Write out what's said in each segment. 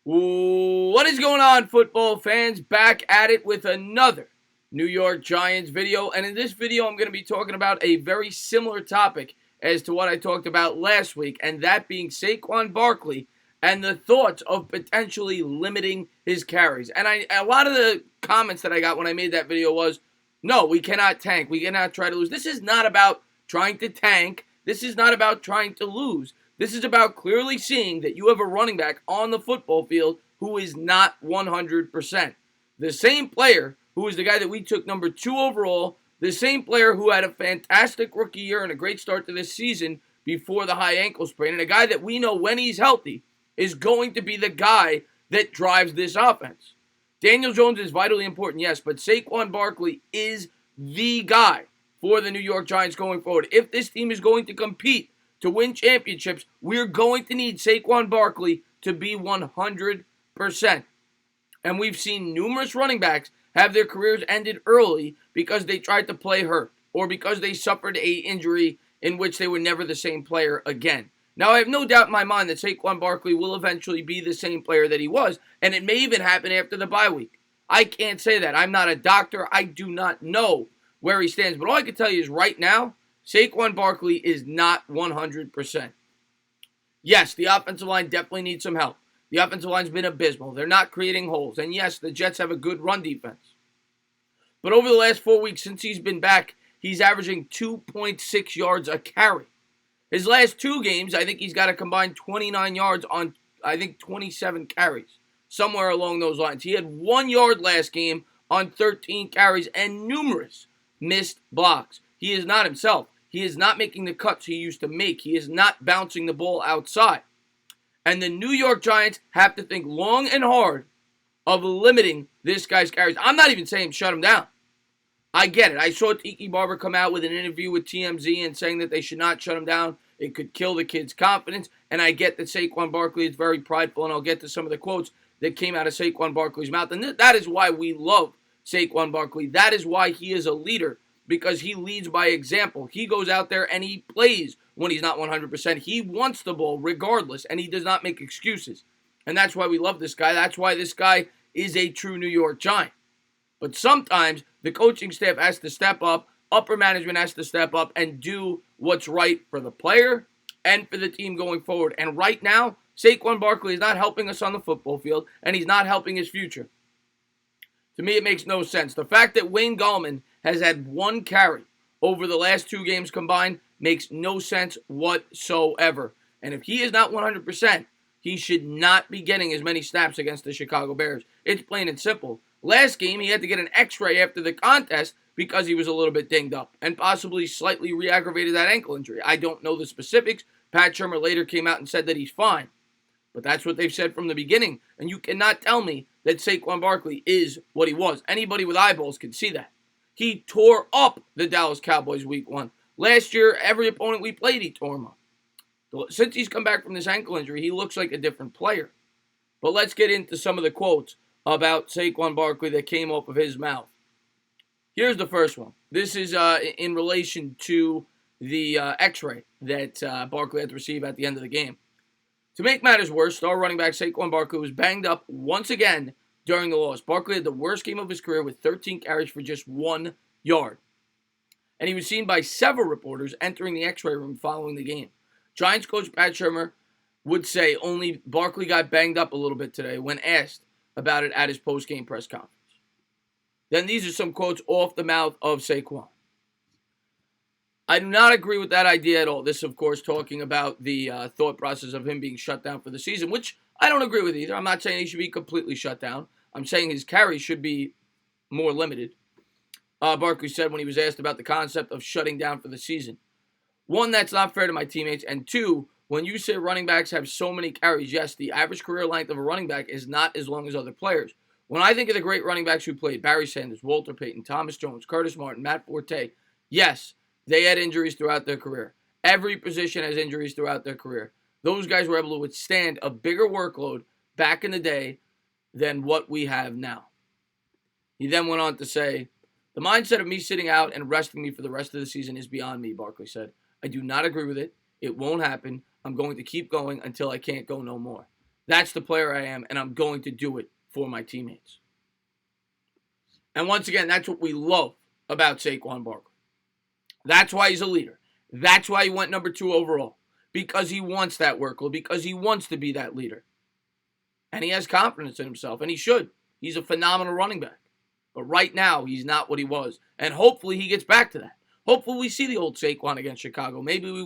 What is going on, football fans? Back at it with another New York Giants video. And in this video, I'm going to be talking about a very similar topic as to what I talked about last week, and that being Saquon Barkley and the thoughts of potentially limiting his carries. And a lot of the comments that I got when I made that video was, no, we cannot tank. We cannot try to lose. This is not about trying to tank. This is not about trying to lose. This is about clearly seeing that you have a running back on the football field who is not 100%. The same player who is the guy that we took number 2 overall, the same player who had a fantastic rookie year and a great start to this season before the high ankle sprain, and a guy that we know when he's healthy is going to be the guy that drives this offense. Daniel Jones is vitally important, yes, but Saquon Barkley is the guy for the New York Giants going forward. If this team is going to compete to win championships, we're going to need Saquon Barkley to be 100%. And we've seen numerous running backs have their careers ended early because they tried to play hurt or because they suffered an injury in which they were never the same player again. Now, I have no doubt in my mind that Saquon Barkley will eventually be the same player that he was, and it may even happen after the bye week. I can't say that. I'm not a doctor. I do not know where he stands. But all I can tell you is right now, Saquon Barkley is not 100%. Yes, the offensive line definitely needs some help. The offensive line's been abysmal. They're not creating holes. And yes, the Jets have a good run defense. But over the last 4 weeks since he's been back, he's averaging 2.6 yards a carry. His last 2 games, I think he's got a combined 29 yards on, 27 carries. Somewhere along those lines. He had 1 yard last game on 13 carries and numerous missed blocks. He is not himself. He is not making the cuts he used to make. He is not bouncing the ball outside. And the New York Giants have to think long and hard of limiting this guy's carries. I'm not even saying shut him down. I get it. I saw Tiki Barber come out with an interview with TMZ and saying that they should not shut him down. It could kill the kid's confidence. And I get that Saquon Barkley is very prideful, and I'll get to some of the quotes that came out of Saquon Barkley's mouth. And that is why we love Saquon Barkley. That is why he is a leader, because he leads by example. He goes out there and he plays when he's not 100%. He wants the ball regardless, and he does not make excuses. And that's why we love this guy. That's why this guy is a true New York Giant. But sometimes the coaching staff has to step up, upper management has to step up and do what's right for the player and for the team going forward. And right now, Saquon Barkley is not helping us on the football field, and he's not helping his future. To me, it makes no sense. The fact that Wayne Gallman has had 1 carry over the last 2 games combined makes no sense whatsoever. And if he is not 100%, he should not be getting as many snaps against the Chicago Bears. It's plain and simple. Last game, he had to get an x-ray after the contest because he was a little bit dinged up and possibly slightly re-aggravated that ankle injury. I don't know the specifics. Pat Shurmur later came out and said that he's fine. But that's what they've said from the beginning. And you cannot tell me that Saquon Barkley is what he was. Anybody with eyeballs can see that. He tore up the Dallas Cowboys week 1. Last year, every opponent we played, he tore him up. Since he's come back from this ankle injury, he looks like a different player. But let's get into some of the quotes about Saquon Barkley that came off of his mouth. Here's the first one. This is in relation to the x-ray that Barkley had to receive at the end of the game. To make matters worse, star running back Saquon Barkley was banged up once again during the loss. Barkley had the worst game of his career with 13 carries for just 1 yard. And he was seen by several reporters entering the x-ray room following the game. Giants coach Pat Shurmur would say only Barkley got banged up a little bit today when asked about it at his post-game press conference. Then these are some quotes off the mouth of Saquon. I do not agree with that idea at all. This, of course, talking about the thought process of him being shut down for the season, which I don't agree with either. I'm not saying he should be completely shut down. I'm saying his carries should be more limited. Barkley said when he was asked about the concept of shutting down for the season. 1, that's not fair to my teammates. And 2, when you say running backs have so many carries, yes, the average career length of a running back is not as long as other players. When I think of the great running backs who played, Barry Sanders, Walter Payton, Thomas Jones, Curtis Martin, Matt Forte, yes, they had injuries throughout their career. Every position has injuries throughout their career. Those guys were able to withstand a bigger workload back in the day than what we have now. He then went on to say, the mindset of me sitting out and resting me for the rest of the season is beyond me, Barkley said. I do not agree with it. It won't happen. I'm going to keep going until I can't go no more. That's the player I am, and I'm going to do it for my teammates. And once again, that's what we love about Saquon Barkley. That's why he's a leader. That's why he went number 2 overall. Because he wants that workload. Because he wants to be that leader. And he has confidence in himself, and he should. He's a phenomenal running back. But right now, he's not what he was. And hopefully he gets back to that. Hopefully we see the old Saquon against Chicago. Maybe we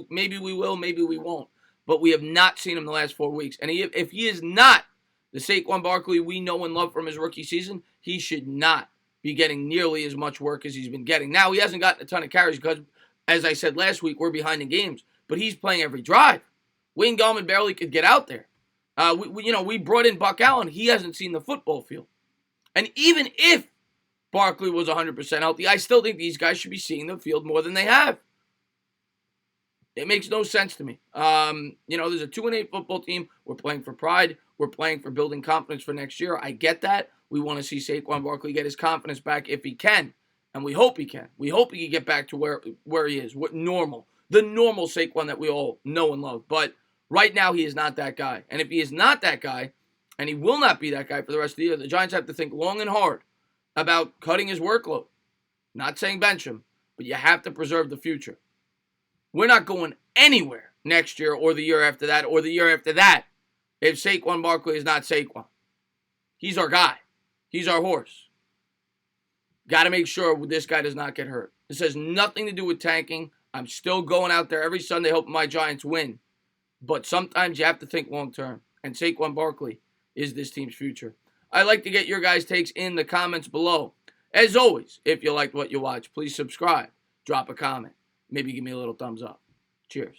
will, maybe we won't. But we have not seen him the last 4 weeks. And if he is not the Saquon Barkley we know and love from his rookie season, he should not be getting nearly as much work as he's been getting. Now, he hasn't gotten a ton of carries because, as I said last week, we're behind in games. But he's playing every drive. Wayne Gallman barely could get out there. We brought in Buck Allen. He hasn't seen the football field. And even if Barkley was 100% healthy, I still think these guys should be seeing the field more than they have. It makes no sense to me. There's a 2-8 football team. We're playing for pride. We're playing for building confidence for next year. I get that. We want to see Saquon Barkley get his confidence back if he can. And we hope he can. We hope he can get back to where he is. The normal Saquon that we all know and love. But right now, he is not that guy. And if he is not that guy, and he will not be that guy for the rest of the year, the Giants have to think long and hard about cutting his workload. Not saying bench him, but you have to preserve the future. We're not going anywhere next year or the year after that or the year after that if Saquon Barkley is not Saquon. He's our guy. He's our horse. Got to make sure this guy does not get hurt. This has nothing to do with tanking. I'm still going out there every Sunday hoping my Giants win. But sometimes you have to think long term. And Saquon Barkley is this team's future. I'd like to get your guys' takes in the comments below. As always, if you liked what you watched, please subscribe, drop a comment, maybe give me a little thumbs up. Cheers.